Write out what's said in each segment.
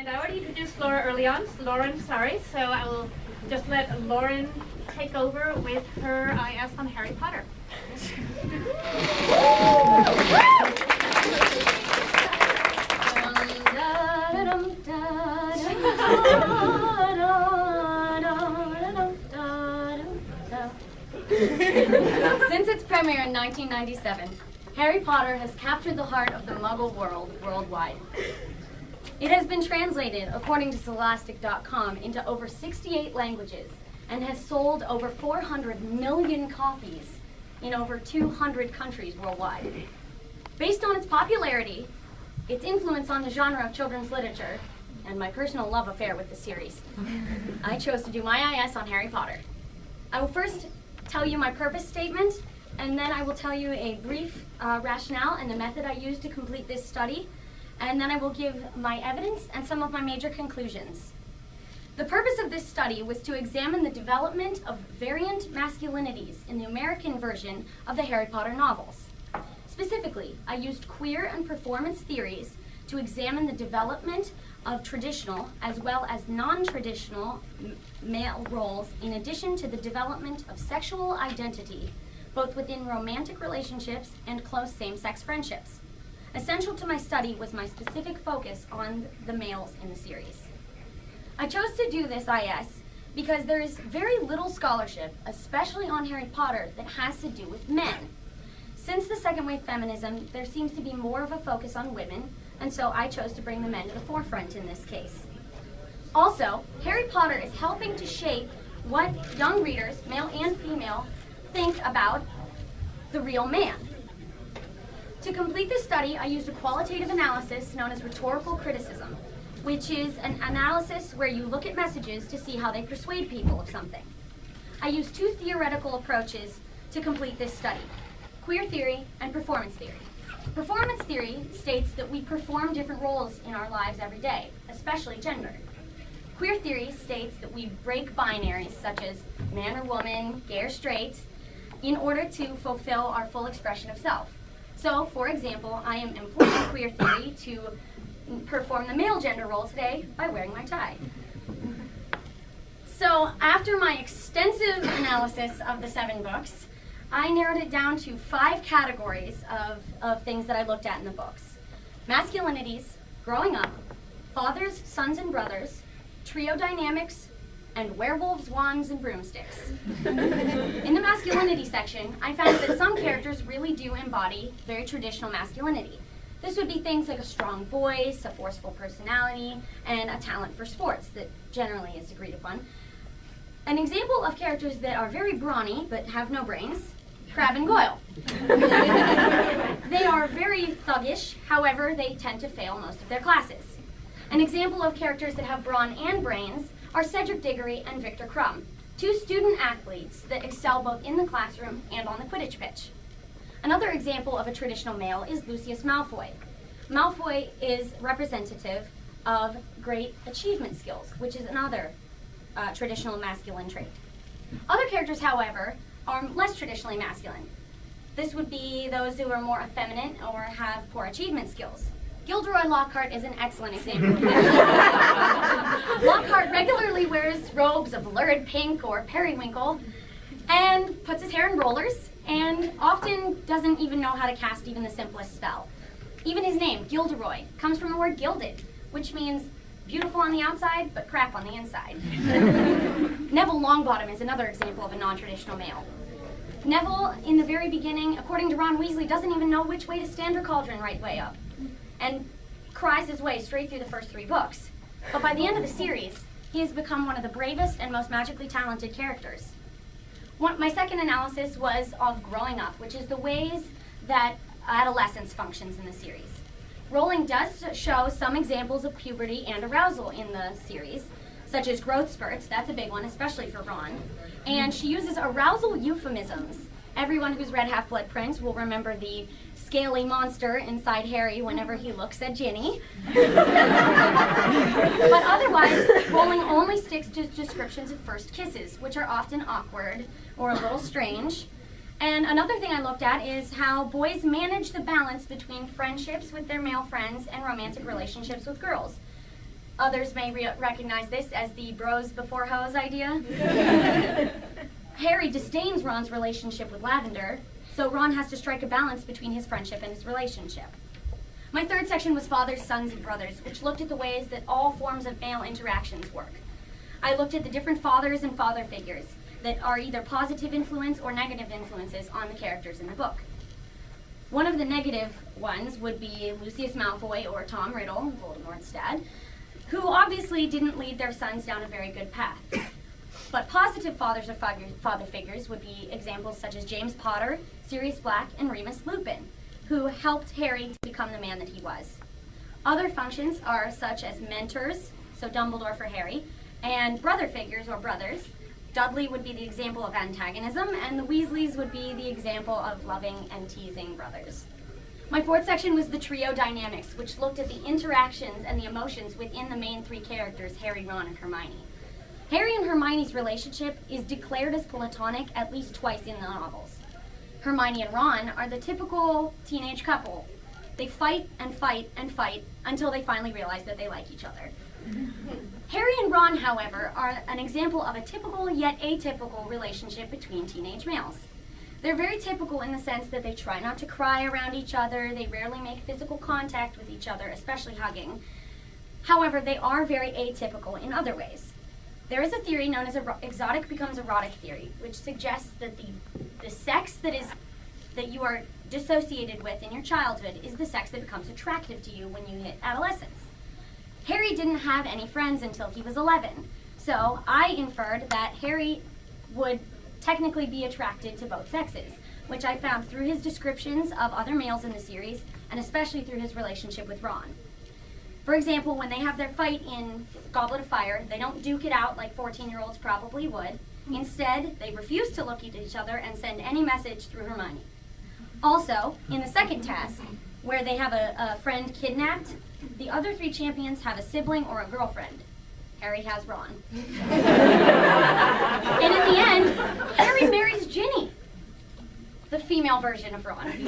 And I already introduced Laura early on. Sorry. So I will just let Lauren take over with her IS on Harry Potter. Since its premiere in 1997, Harry Potter has captured the heart of the Muggle world worldwide. It has been translated, according to Scholastic.com, into over 68 languages and has sold over 400 million copies in over 200 countries worldwide. Based on its popularity, its influence on the genre of children's literature, and my personal love affair with the series, I chose to do my IS on Harry Potter. I will first tell you my purpose statement, and then I will tell you a brief rationale and the method I used to complete this study, and then I will give my evidence and some of my major conclusions. The purpose of this study was to examine the development of variant masculinities in the American version of the Harry Potter novels. Specifically, I used queer and performance theories to examine the development of traditional as well as non-traditional male roles, in addition to the development of sexual identity, both within romantic relationships and close same-sex friendships. Essential to my study was my specific focus on the males in the series. I chose to do this IS because there is very little scholarship, especially on Harry Potter, that has to do with men. Since the second wave feminism, there seems to be more of a focus on women, and so I chose to bring the men to the forefront in this case. Also, Harry Potter is helping to shape what young readers, male and female, think about the real man. To complete this study, I used a qualitative analysis known as rhetorical criticism, which is an analysis where you look at messages to see how they persuade people of something. I used two theoretical approaches to complete this study: queer theory and performance theory. Performance theory states that we perform different roles in our lives every day, especially gender. Queer theory states that we break binaries such as man or woman, gay or straight, in order to fulfill our full expression of self. So, for example, I am employing queer theory to perform the male gender role today by wearing my tie. So, after my extensive analysis of the 7 books, I narrowed it down to 5 categories of things that I looked at in the books: masculinities, growing up, fathers, sons, and brothers, trio dynamics, and werewolves, wands, and broomsticks. In the masculinity section, I found that some characters really do embody very traditional masculinity. This would be things like a strong voice, a forceful personality, and a talent for sports that generally is agreed upon. An example of characters that are very brawny but have no brains: Crabbe and Goyle. They are very thuggish, however, they tend to fail most of their classes. An example of characters that have brawn and brains are Cedric Diggory and Victor Crumb, 2 student athletes that excel both in the classroom and on the Quidditch pitch. Another example of a traditional male is Lucius Malfoy. Malfoy is representative of great achievement skills, which is another traditional masculine trait. Other characters, however, are less traditionally masculine. This would be those who are more effeminate or have poor achievement skills. Gilderoy Lockhart is an excellent example of this. Lockhart regularly wears robes of lurid pink or periwinkle and puts his hair in rollers and often doesn't even know how to cast even the simplest spell. Even his name, Gilderoy, comes from the word gilded, which means beautiful on the outside but crap on the inside. Neville Longbottom is another example of a non-traditional male. Neville, in the very beginning, according to Ron Weasley, doesn't even know which way to stand her cauldron right way up, and cries his way straight through the first 3 books. But by the end of the series, he has become one of the bravest and most magically talented characters. My second analysis was of growing up, which is the ways that adolescence functions in the series. Rowling does show some examples of puberty and arousal in the series, such as growth spurts. That's a big one, especially for Ron. And she uses arousal euphemisms. Everyone who's read Half-Blood Prince will remember the scaly monster inside Harry whenever he looks at Ginny. But otherwise, Rowling only sticks to descriptions of first kisses, which are often awkward or a little strange. And another thing I looked at is how boys manage the balance between friendships with their male friends and romantic relationships with girls. Others may recognize this as the bros before hoes idea. Harry disdains Ron's relationship with Lavender, so Ron has to strike a balance between his friendship and his relationship. My third section was fathers, sons, and brothers, which looked at the ways that all forms of male interactions work. I looked at the different fathers and father figures that are either positive influence or negative influences on the characters in the book. One of the negative ones would be Lucius Malfoy or Tom Riddle, Voldemort's dad, who obviously didn't lead their sons down a very good path. But positive fathers or father figures would be examples such as James Potter, Sirius Black, and Remus Lupin, who helped Harry to become the man that he was. Other functions are such as mentors, so Dumbledore for Harry, and brother figures or brothers. Dudley would be the example of antagonism, and the Weasleys would be the example of loving and teasing brothers. My fourth section was the trio dynamics, which looked at the interactions and the emotions within the main three characters, Harry, Ron, and Hermione. Harry and Hermione's relationship is declared as platonic at least twice in the novels. Hermione and Ron are the typical teenage couple. They fight and fight and fight until they finally realize that they like each other. Harry and Ron, however, are an example of a typical yet atypical relationship between teenage males. They're very typical in the sense that they try not to cry around each other, they rarely make physical contact with each other, especially hugging. However, they are very atypical in other ways. There is a theory known as exotic becomes erotic theory, which suggests that the sex that you are dissociated with in your childhood is the sex that becomes attractive to you when you hit adolescence. Harry didn't have any friends until he was 11, so I inferred that Harry would technically be attracted to both sexes, which I found through his descriptions of other males in the series, and especially through his relationship with Ron. For example, when they have their fight in Goblet of Fire, they don't duke it out like 14-year-olds probably would. Instead, they refuse to look at each other and send any message through Hermione. Also, in the second task, where they have a friend kidnapped, the other three champions have a sibling or a girlfriend. Harry has Ron. And in the end, Harry marries Ginny, the female version of Ron.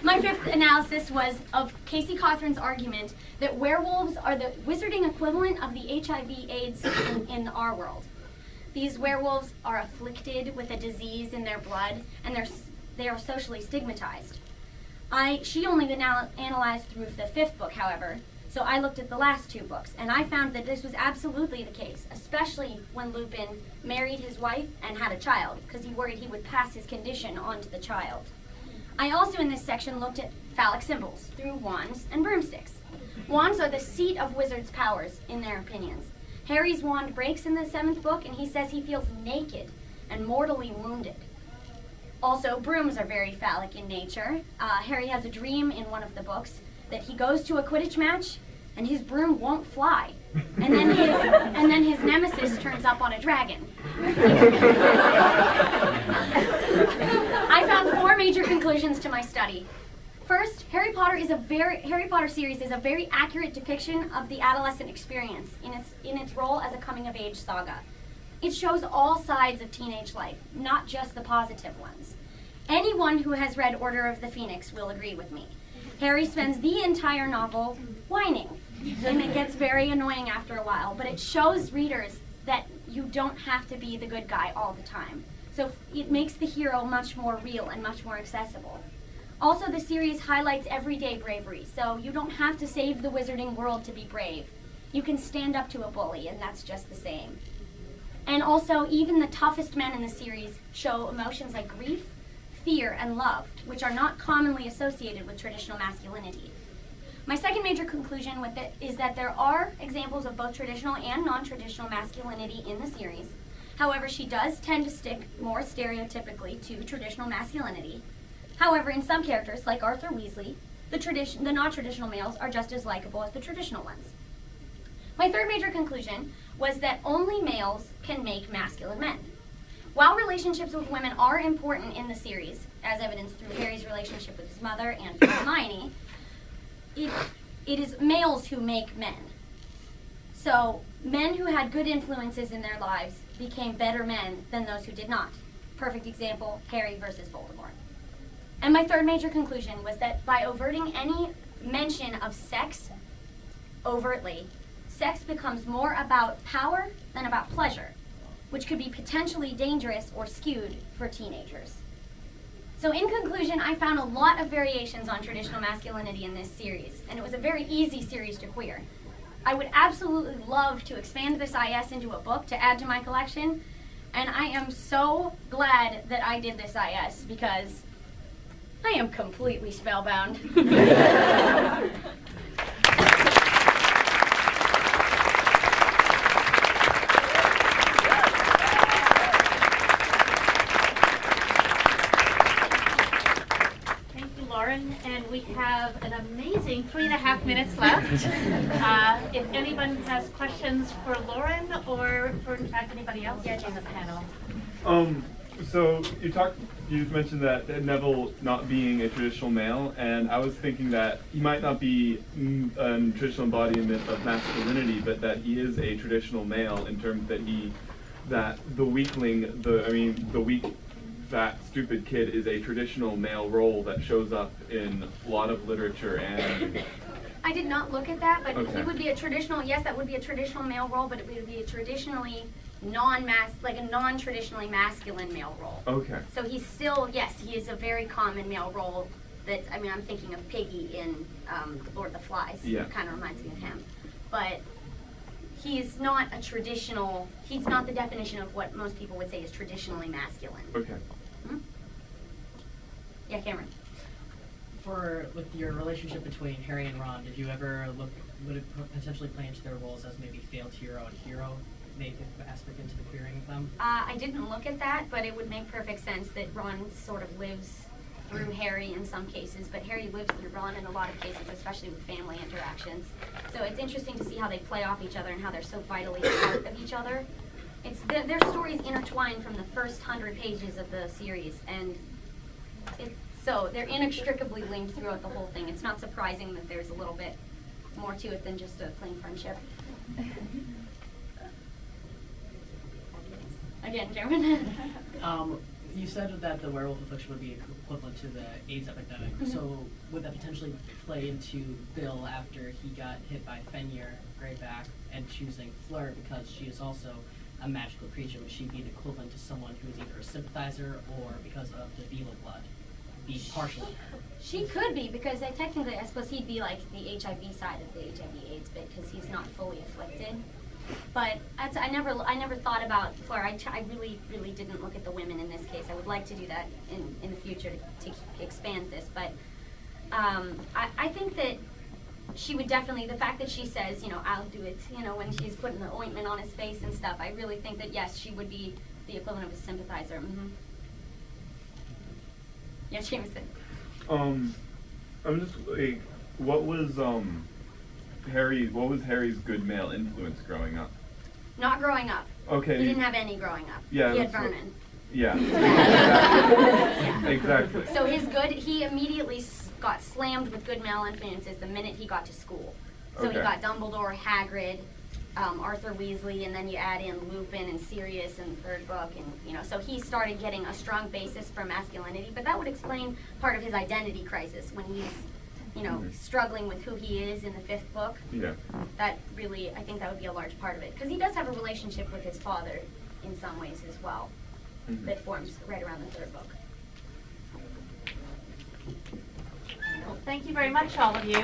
My fifth analysis was of Casey Cothran's argument that werewolves are the wizarding equivalent of the HIV/AIDS in our world. These werewolves are afflicted with a disease in their blood, and they are socially stigmatized. She only analyzed through the fifth book, however, so I looked at the last two books, and I found that this was absolutely the case, especially when Lupin married his wife and had a child, because he worried he would pass his condition on to the child. I also, in this section, looked at phallic symbols through wands and broomsticks. Wands are the seat of wizards' powers, in their opinions. Harry's wand breaks in the seventh book, and he says he feels naked and mortally wounded. Also, brooms are very phallic in nature. Harry has a dream in one of the books that he goes to a Quidditch match and his broom won't fly. And then his nemesis turns up on a dragon. I found four major conclusions to my study. First, Harry Potter series is a very accurate depiction of the adolescent experience in its role as a coming-of-age saga. It shows all sides of teenage life, not just the positive ones. Anyone who has read Order of the Phoenix will agree with me. Harry spends the entire novel whining, and it gets very annoying after a while, but it shows readers that you don't have to be the good guy all the time. So it makes the hero much more real and much more accessible. Also, the series highlights everyday bravery, so you don't have to save the wizarding world to be brave. You can stand up to a bully, and that's just the same. And also, even the toughest men in the series show emotions like grief, fear, and love, which are not commonly associated with traditional masculinity. My second major conclusion is that there are examples of both traditional and non-traditional masculinity in the series. However, she does tend to stick more stereotypically to traditional masculinity. However, in some characters, like Arthur Weasley, the non-traditional males are just as likable as the traditional ones. My third major conclusion was that only males can make masculine men. While relationships with women are important in the series, as evidenced through Harry's relationship with his mother and through Hermione, it is males who make men. So, men who had good influences in their lives became better men than those who did not. Perfect example, Harry versus Voldemort. And my third major conclusion was that by averting any mention of sex overtly, sex becomes more about power than about pleasure, which could be potentially dangerous or skewed for teenagers. So in conclusion, I found a lot of variations on traditional masculinity in this series, and it was a very easy series to queer. I would absolutely love to expand this IS into a book to add to my collection, and I am so glad that I did this IS because I am completely spellbound. And we have an amazing 3.5 minutes left. If anyone has questions for Lauren or for in fact anybody else in the panel. So you mentioned that Neville not being a traditional male, and I was thinking that he might not be a traditional embodiment of masculinity, but that he is a traditional male in terms that the weakling, the weak, fat, stupid kid is a traditional male role that shows up in a lot of literature. And I did not look at that, but Okay. he would be a traditional, yes, that would be a traditional male role, but it would be a traditionally non-traditionally masculine male role. Okay. So he's still, yes, he is a very common male role that, I'm thinking of Piggy in Lord of the Flies. Yeah. It kind of reminds me of him. But he's not he's not the definition of what most people would say is traditionally masculine. Okay. Hmm? Yeah, Cameron. With your relationship between Harry and Ron, did you ever would it potentially play into their roles as maybe failed hero and hero, make an aspect into the queering of them? I didn't look at that, but it would make perfect sense that Ron sort of lives through Harry in some cases, but Harry lives through Ron in a lot of cases, especially with family interactions. So it's interesting to see how they play off each other and how they're so vitally a part of each other. Their stories intertwine from the first 100 pages of the series, and so they're inextricably linked throughout the whole thing. It's not surprising that there's a little bit more to it than just a plain friendship. Again, Cameron. You said that the werewolf affliction would be equivalent to the AIDS epidemic. Mm-hmm. So would that potentially play into Bill after he got hit by Fenrir Greyback and choosing Fleur because she is also a magical creature? Would she be the equivalent to someone who is either a sympathizer or because of the Beetle blood, be partial in her? She could be, because technically, I suppose he'd be like the HIV side of the HIV/AIDS bit, because he's not fully afflicted. But I never thought about Fleur. I really, really didn't look at the women in this case. I would like to do that in the future to expand this. But I think that she would definitely, the fact that she says, I'll do it, when she's putting the ointment on his face and stuff, I really think that, yes, she would be the equivalent of a sympathizer. Mm-hmm. Yeah, Jameson. I'm just like, what was Harry's good male influence growing up? Not growing up. Okay. He didn't have any growing up. Yeah, He had that's what- Vernon. Yeah. Yeah. Exactly. So he immediately got slammed with good male influences the minute he got to school. So he Okay. got Dumbledore, Hagrid, Arthur Weasley, and then you add in Lupin and Sirius in the third book, and so he started getting a strong basis for masculinity. But that would explain part of his identity crisis when he's struggling with who he is in the fifth book. Yeah. That really, I think that would be a large part of it, because he does have a relationship with his father in some ways as well. Mhm. That forms right around the third book. Well, thank you very much, all of you.